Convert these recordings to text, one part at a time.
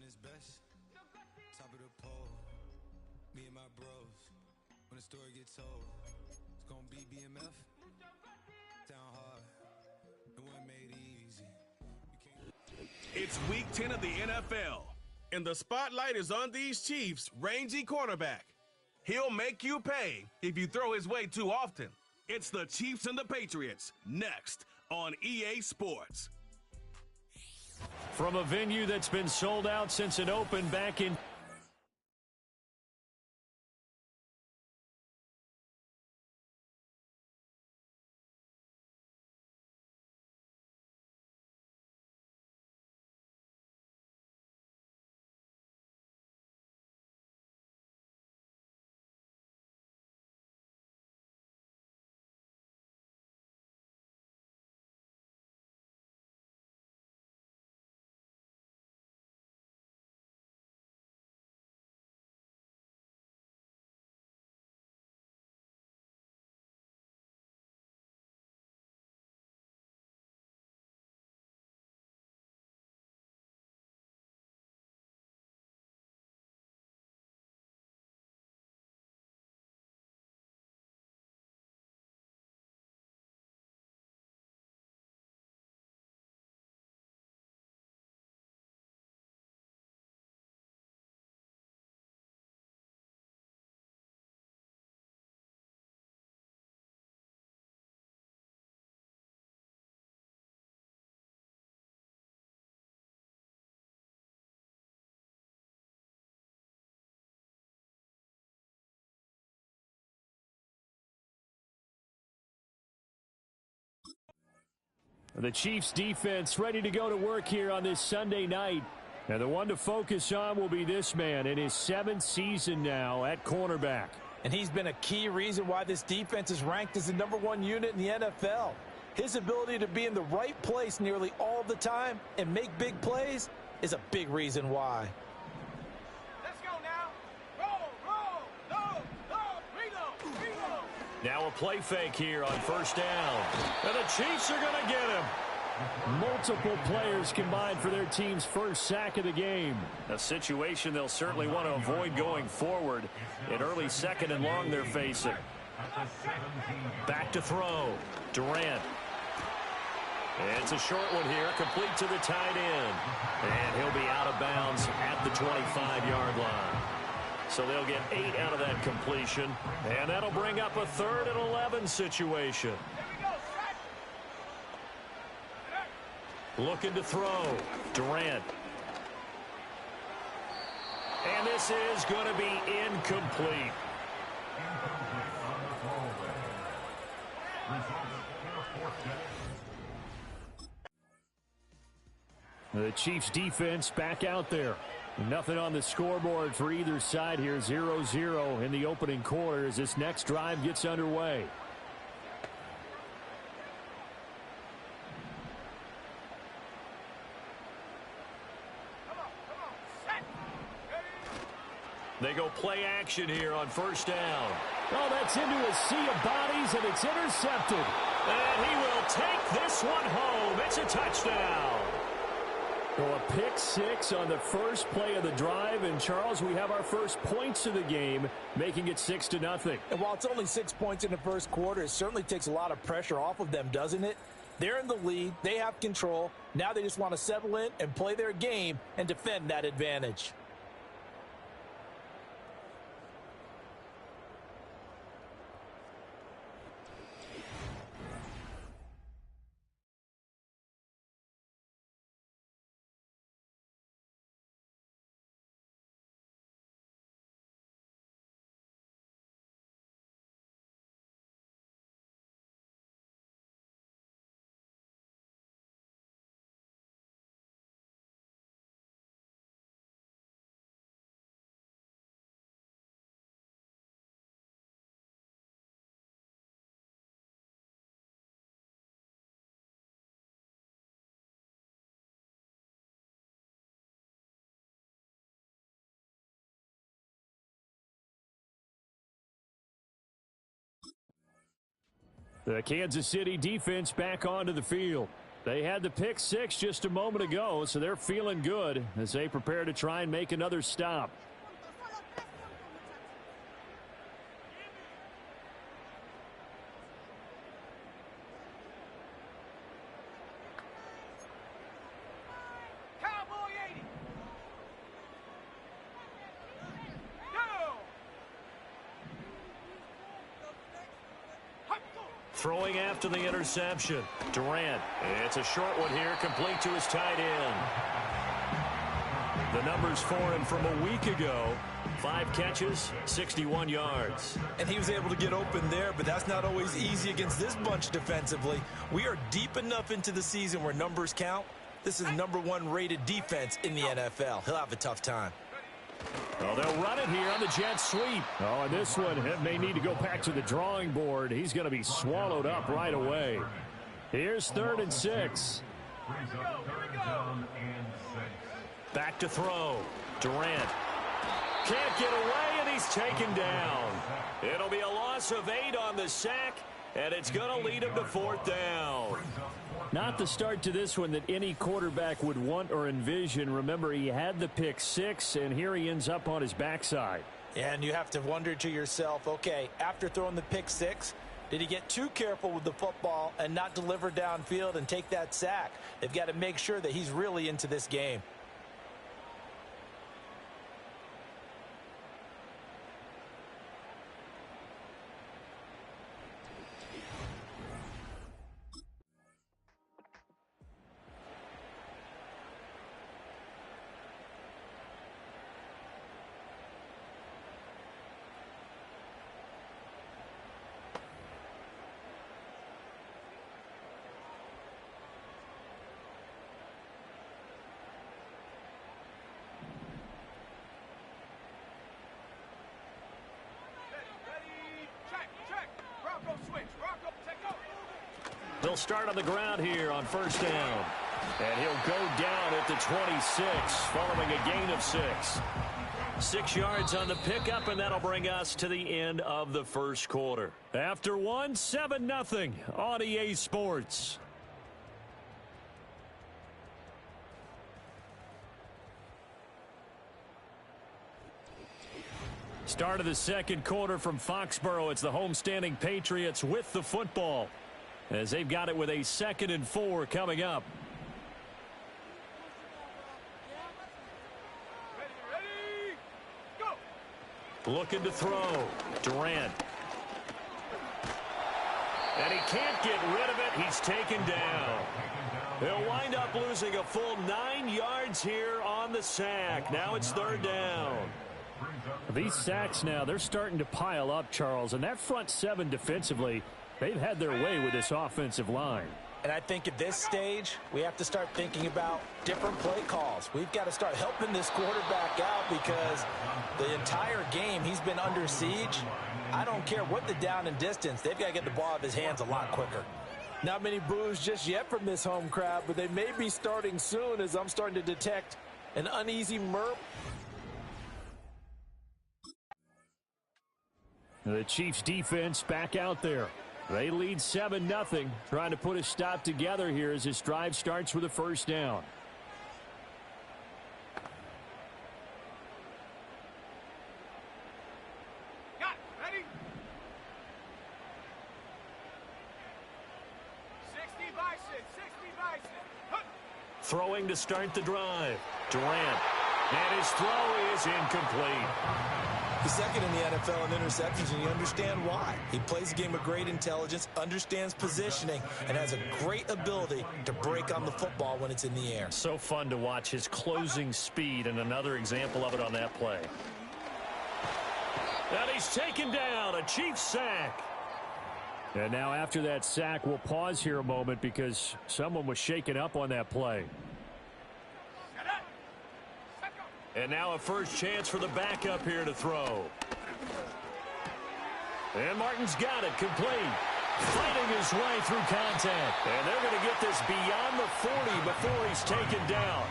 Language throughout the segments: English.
his best. Top of the pole. Me and my bros. When the story gets told, it's gonna be BMF. Down hard. It wasn't made easy. It's week 10 of the NFL, and the spotlight is on these Chiefs' rangy cornerback. He'll make you pay if you throw his way too often. It's the Chiefs and the Patriots, next on EA Sports. From a venue that's been sold out since it opened back in the Chiefs defense ready to go to work here on this Sunday night. And the one to focus on will be this man in his 7th season now at cornerback. And he's been a key reason why this defense is ranked as the #1 unit in the NFL. His ability to be in the right place nearly all the time and make big plays is a big reason why. Let's go now. Roll, reload. Now a play fake here on first down. And the Chiefs are going to get him. Multiple players combined for their team's first sack of the game. A situation they'll certainly want to avoid going forward. In early 2nd and long they're facing. Back to throw. Durant. It's a short one here, complete to the tight end. And he'll be out of bounds at the 25-yard line. So they'll get 8 out of that completion. And that'll bring up a 3rd and 11 situation. Looking to throw. Durant. And this is going to be incomplete. The Chiefs defense back out there. Nothing on the scoreboard for either side here. 0-0 in the opening quarter as this next drive gets underway. They go play action here on first down. Oh, that's into a sea of bodies, and it's intercepted. And he will take this one home. It's a touchdown. Well, a pick 6 on the first play of the drive. And, Charles, we have our first points of the game, making it 6-0. And while it's only 6 points in the first quarter, it certainly takes a lot of pressure off of them, doesn't it? They're in the lead. They have control. Now they just want to settle in and play their game and defend that advantage. The Kansas City defense back onto the field. They had the pick six just a moment ago, so they're feeling good as they prepare to try and make another stop. Cowboy 80. Go. Throwing after the interception. Durant. It's a short one here, complete to his tight end. The numbers for him from a week ago. 5 catches, 61 yards. And he was able to get open there, but that's not always easy against this bunch defensively. We are deep enough into the season where numbers count. This is #1 rated defense in the NFL. He'll have a tough time. Oh, they'll run it here on the jet sweep. Oh, and this one may need to go back to the drawing board. He's going to be swallowed up right away. Here's 3rd and 6. Back to throw. Durant. Can't get away, and he's taken down. It'll be a loss of 8 on the sack, and it's going to lead him to 4th down. Not the start to this one that any quarterback would want or envision. Remember, he had the pick 6, and here he ends up on his backside. And you have to wonder to yourself, okay, after throwing the pick 6, did he get too careful with the football and not deliver downfield and take that sack? They've got to make sure that he's really into this game. They'll start on the ground here on 1st down. And he'll go down at the 26 following a gain of 6. 6 yards on the pickup, and that'll bring us to the end of the 1st quarter. After one, 7-0 on EA Sports. Start of the 2nd quarter from Foxborough. It's the homestanding Patriots with the football, as they've got it with a 2nd and 4 coming up. Ready, go. Looking to throw. Durant. And he can't get rid of it. He's taken down. He'll wind up losing a full 9 yards here on the sack. Now it's 3rd down. These sacks now, they're starting to pile up, Charles. And that front 7 defensively, they've had their way with this offensive line. And I think at this stage, we have to start thinking about different play calls. We've got to start helping this quarterback out because the entire game he's been under siege. I don't care what the down and distance. They've got to get the ball out of his hands a lot quicker. Not many boos just yet from this home crowd, but they may be starting soon as I'm starting to detect an uneasy murmur. The Chiefs defense back out there. They lead 7-0, trying to put a stop together here as this drive starts with a 1st down. Got it. Ready? 60 bison, 60 bison. Hup. Throwing to start the drive. Durant. And his throw is incomplete. He's 2nd in the NFL in interceptions, and you understand why. He plays a game of great intelligence, understands positioning, and has a great ability to break on the football when it's in the air. So fun to watch his closing speed, and another example of it on that play. And he's taken down, a Chiefs sack. And now after that sack, we'll pause here a moment because someone was shaken up on that play. And now a first chance for the backup here to throw. And Martin's got it complete. Fighting his way through contact. And they're going to get this beyond the 40 before he's taken down.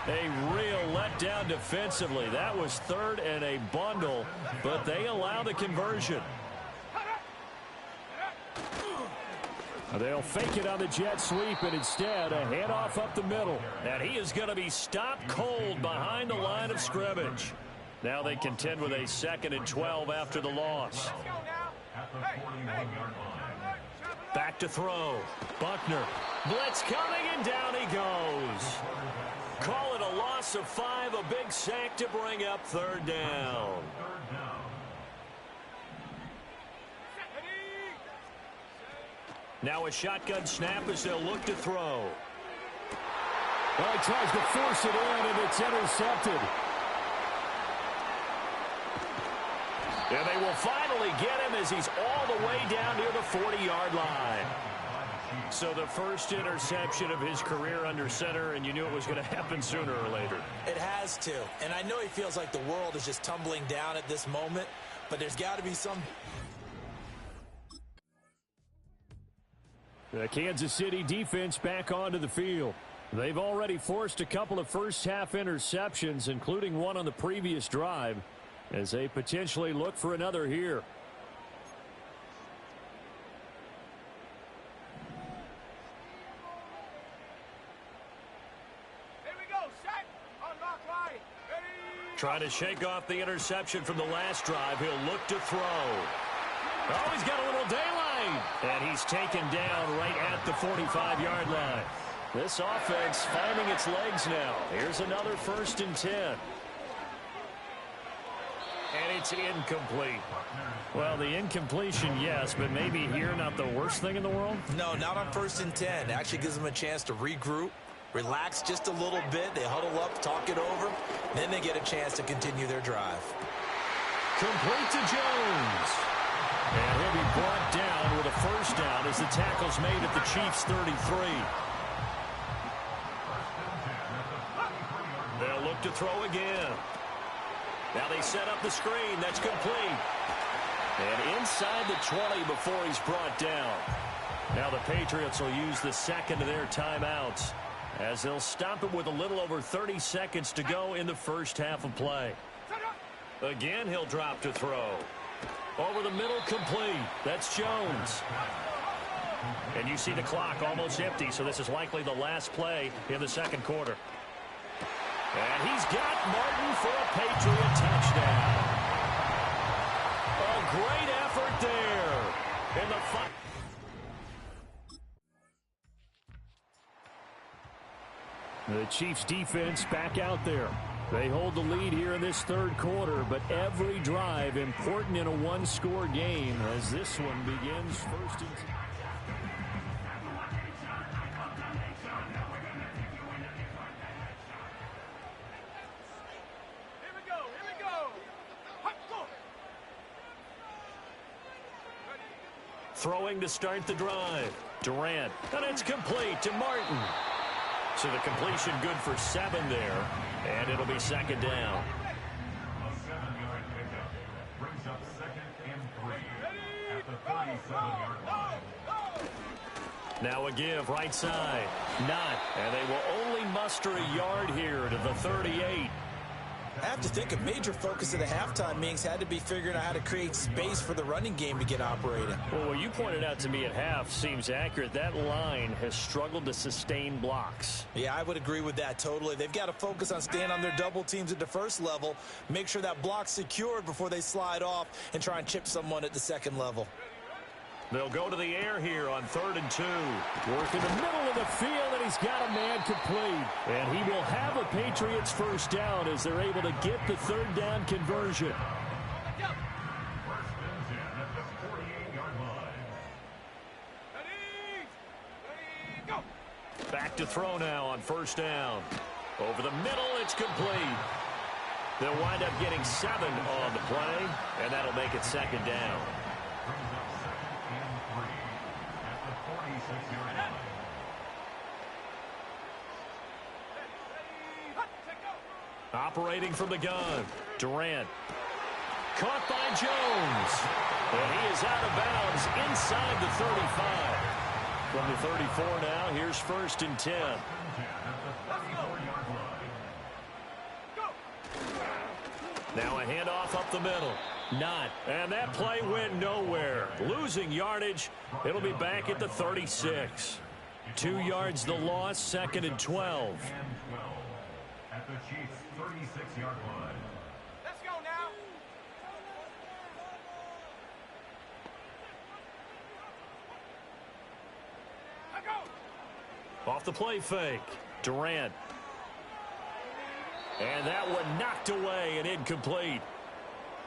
A real letdown defensively. That was 3rd and a bundle, but they allow the conversion. They'll fake it on the jet sweep, and instead a handoff up the middle. And he is going to be stopped cold behind the line of scrimmage. Now they contend with a 2nd and 12 after the loss. Back to throw. Buckner. Blitz coming, and down he goes. Call it a loss of 5, a big sack to bring up 3rd down. Now a shotgun snap as they'll look to throw. Well, he tries to force it in, and it's intercepted. And they will finally get him as he's all the way down near the 40-yard line. So the first interception of his career under center, and you knew it was going to happen sooner or later. It has to. And I know he feels like the world is just tumbling down at this moment, but there's got to be some... The Kansas City defense back onto the field. They've already forced a couple of first-half interceptions, including one on the previous drive, as they potentially look for another here. Here we go, set, unlock right, ready. Trying to shake off the interception from the last drive. He'll look to throw. Oh, he's got a little daylight. And he's taken down right at the 45-yard line. This offense finding its legs now. Here's another 1st and 10. And it's incomplete. Well, the incompletion, yes, but maybe here not the worst thing in the world? No, not on 1st and 10. It actually gives them a chance to regroup, relax just a little bit. They huddle up, talk it over. Then they get a chance to continue their drive. Complete to Jones. And he'll be brought down with a 1st down as the tackle's made at the Chiefs' 33. They'll look to throw again. Now they set up the screen. That's complete. And inside the 20 before he's brought down. Now the Patriots will use the 2nd of their timeouts as they'll stop it with a little over 30 seconds to go in the first half of play. Again, he'll drop to throw. Over the middle, complete. That's Jones. And you see the clock almost empty, so this is likely the last play in the 2nd quarter. And he's got Martin for a Patriot touchdown. A great effort there. In the Chiefs defense back out there. They hold the lead here in this 3rd quarter, but every drive important in a 1-score game as this one begins 1st and 10. Here we go. Hot, go. Throwing to start the drive. Durant, and it's complete to Martin. So the completion good for 7 there, and it'll be 2nd down. A 7-yard pickup brings up 2nd and 3 at the 37-yard line. Now a give right side. Not, and they will only muster a yard here to the 38. I have to think a major focus of the halftime meetings had to be figuring out how to create space for the running game to get operating. Well, what you pointed out to me at half seems accurate. That line has struggled to sustain blocks. Yeah, I would agree with that totally. They've got to focus on staying on their double teams at the 1st level, make sure that block's secured before they slide off and try and chip someone at the 2nd level. They'll go to the air here on 3rd and 2. Work in the middle of the field, and he's got a man complete. And he will have a Patriots 1st down as they're able to get the 3rd down conversion. 1st and 10 at the 48-yard line. Ready, go. Back to throw now on 1st down. Over the middle, it's complete. They'll wind up getting 7 on the play, and that'll make it 2nd down. Brings up 2nd and 3 at the 46-yard line. Operating from the gun, Durant. Caught by Jones. And he is out of bounds inside the 35. From the 34 now, here's 1st and 10. Now a handoff up the middle. Not. And that play went nowhere. Losing yardage. It'll be back at the 36. 2 yards the loss, 2nd and 12. At the Chiefs' 36-yard line. Let's go now. I go. Off the play fake. Durant. And that one knocked away and incomplete.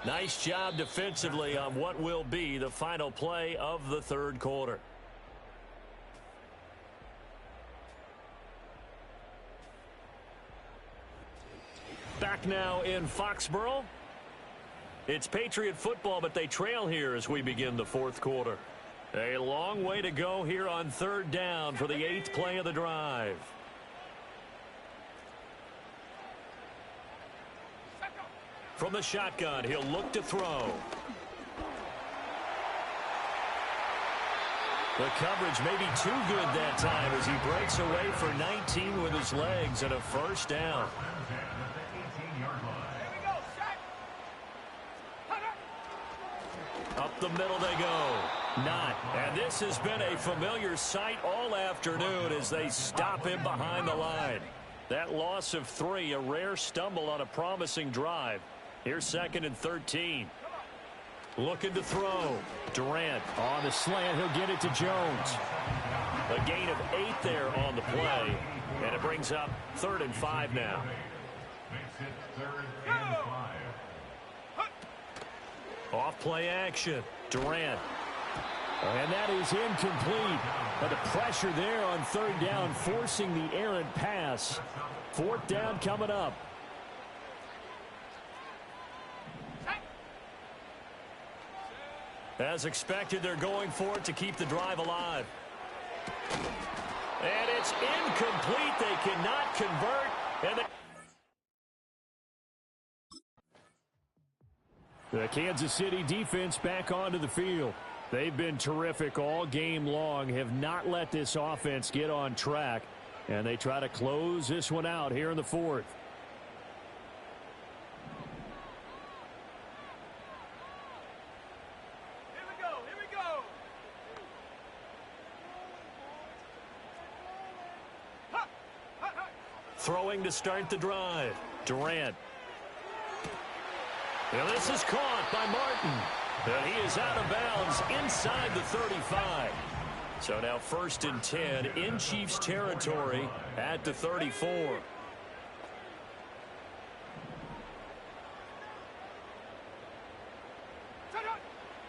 Nice job defensively on what will be the final play of the third quarter. Back now in Foxborough. It's Patriot football, but they trail here as we begin the fourth quarter. A long way to go here on third down for the 8th play of the drive. From the shotgun, he'll look to throw. The coverage may be too good that time as he breaks away for 19 with his legs and a first down. Up the middle they go. Not. And this has been a familiar sight all afternoon as they stop him behind the line. That loss of 3, a rare stumble on a promising drive. Here's 2nd and 13. Looking to throw. Durant on the slant. He'll get it to Jones. A gain of 8 there on the play. And it brings up 3rd and 5 now. Makes it 3rd and 5. Off play action. Durant. And that is incomplete. But the pressure there on 3rd down, forcing the errant pass. 4th down coming up. As expected, they're going for it to keep the drive alive. And it's incomplete. They cannot convert. And the Kansas City defense back onto the field. They've been terrific all game long, have not let this offense get on track, and they try to close this one out here in the 4th. Throwing to start the drive. Durant. And this is caught by Martin. And he is out of bounds inside the 35. So now 1st and 10 in Chiefs territory at the 34.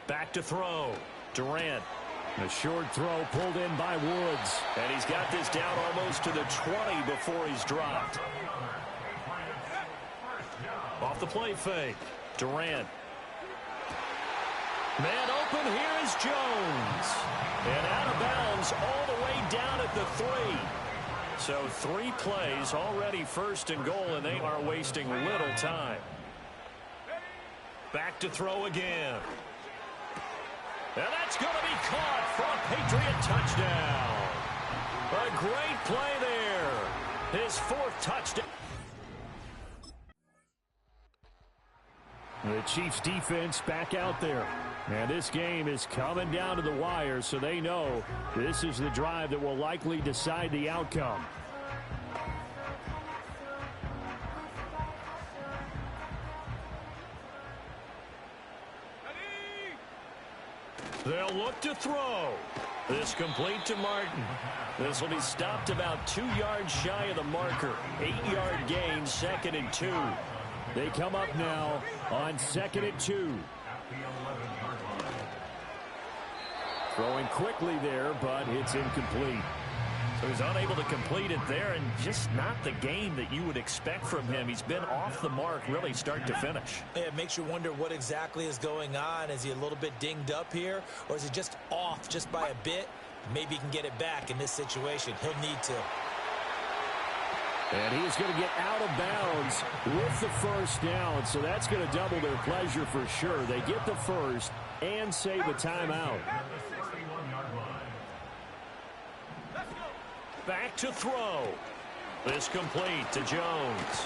Back to throw. Durant. A short throw pulled in by Woods. And he's got this down almost to the 20 before he's dropped. Off the play fake. Durant. Man open, here is Jones. And out of bounds all the way down at the 3. So 3 plays already 1st and goal, and they are wasting little time. Back to throw again. And that's going to be caught for a Patriot touchdown. A great play there. His 4th touchdown. The Chiefs defense back out there. And this game is coming down to the wire, so they know this is the drive that will likely decide the outcome. They'll look to throw. This complete to Martin. This will be stopped about 2 yards shy of the marker. 8-yard gain, 2nd and 2. They come up now on 2nd and 2. Throwing quickly there, but it's incomplete. So he's unable to complete it there, and just not the game that you would expect from him. He's been off the mark really start to finish. Yeah, it makes you wonder what exactly is going on. Is he a little bit dinged up here, or is he just off just by a bit? Maybe he can get it back in this situation. He'll need to. And he's going to get out of bounds with the 1st down, so that's going to double their pleasure for sure. They get the 1st and save a timeout. Back to throw. This complete to Jones.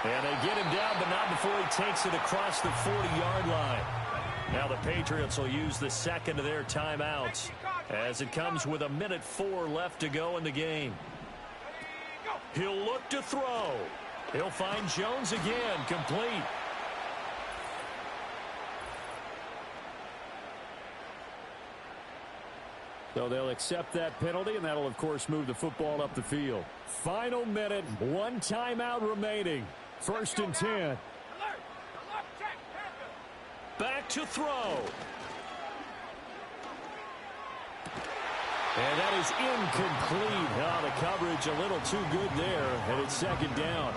And they get him down, but not before he takes it across the 40-yard line. Now the Patriots will use the second of their timeouts as it comes with 1:04 left to go in the game. He'll look to throw. He'll find Jones again, complete. So they'll accept that penalty, and that'll, of course, move the football up the field. Final minute, one timeout remaining. 1st and 10. Back to throw. And that is incomplete. Oh, the coverage a little too good there, and it's 2nd down.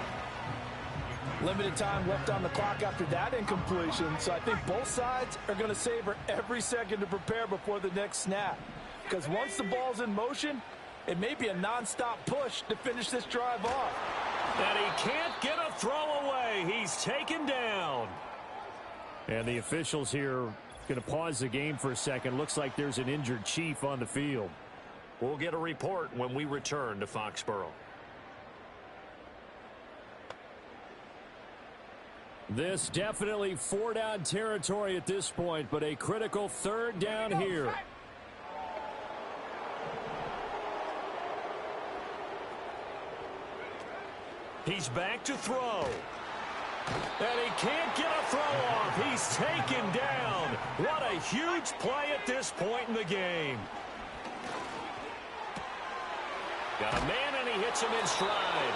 Limited time left on the clock after that incompletion, so I think both sides are going to savor every second to prepare before the next snap. Because once the ball's in motion, it may be a nonstop push to finish this drive off. And he can't get a throw away. He's taken down. And the officials here going to pause the game for a second. Looks like there's an injured Chief on the field. We'll get a report when we return to Foxborough. This definitely 4-down territory at this point, but a critical 3rd down here. He's back to throw. And he can't get a throw off. He's taken down. What a huge play at this point in the game. Got a man, and he hits him in stride.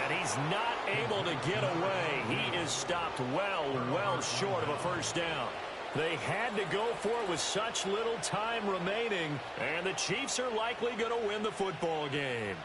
And he's not able to get away. He is stopped well short of a 1st down. They had to go for it with such little time remaining. And the Chiefs are likely going to win the football game.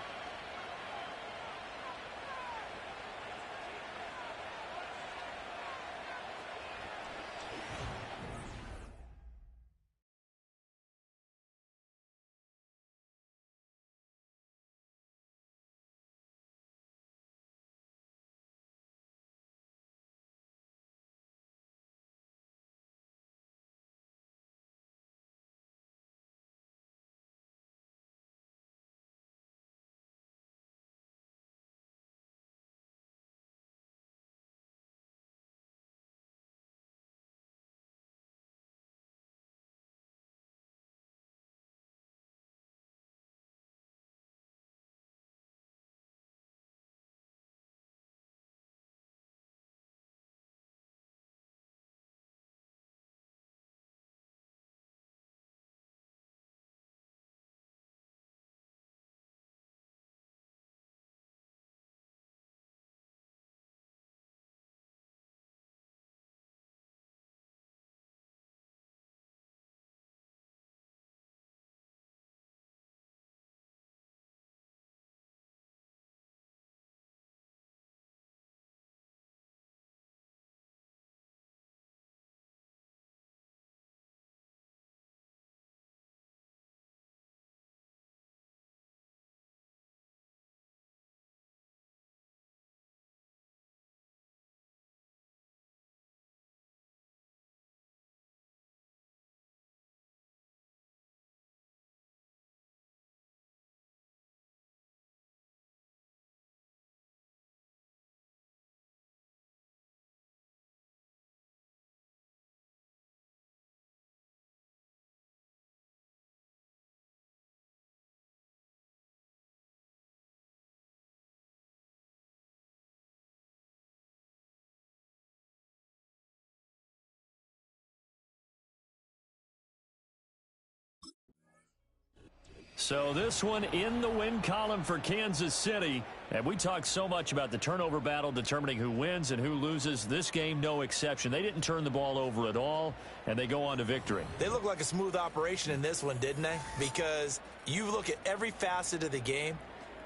So this one in the win column for Kansas City. And we talked so much about the turnover battle determining who wins and who loses. This game, no exception. They didn't turn the ball over at all, and they go on to victory. They look like a smooth operation in this one, didn't they? Because you look at every facet of the game,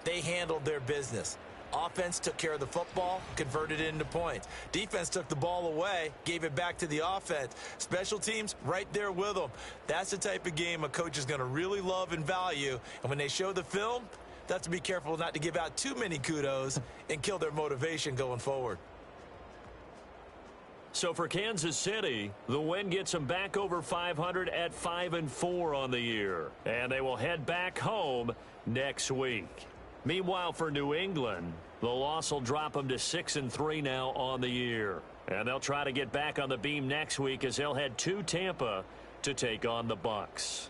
they handled their business. Offense took care of the football, converted it into points. Defense took the ball away, gave it back to the offense. Special teams, right there with them. That's the type of game a coach is going to really love and value. And when they show the film, they have to be careful not to give out too many kudos and kill their motivation going forward. So for Kansas City, the win gets them back over 500 at 5-4 on the year. And they will head back home next week. Meanwhile, for New England, the loss will drop them to 6-3 now on the year. And they'll try to get back on the beam next week as they'll head to Tampa to take on the Bucs.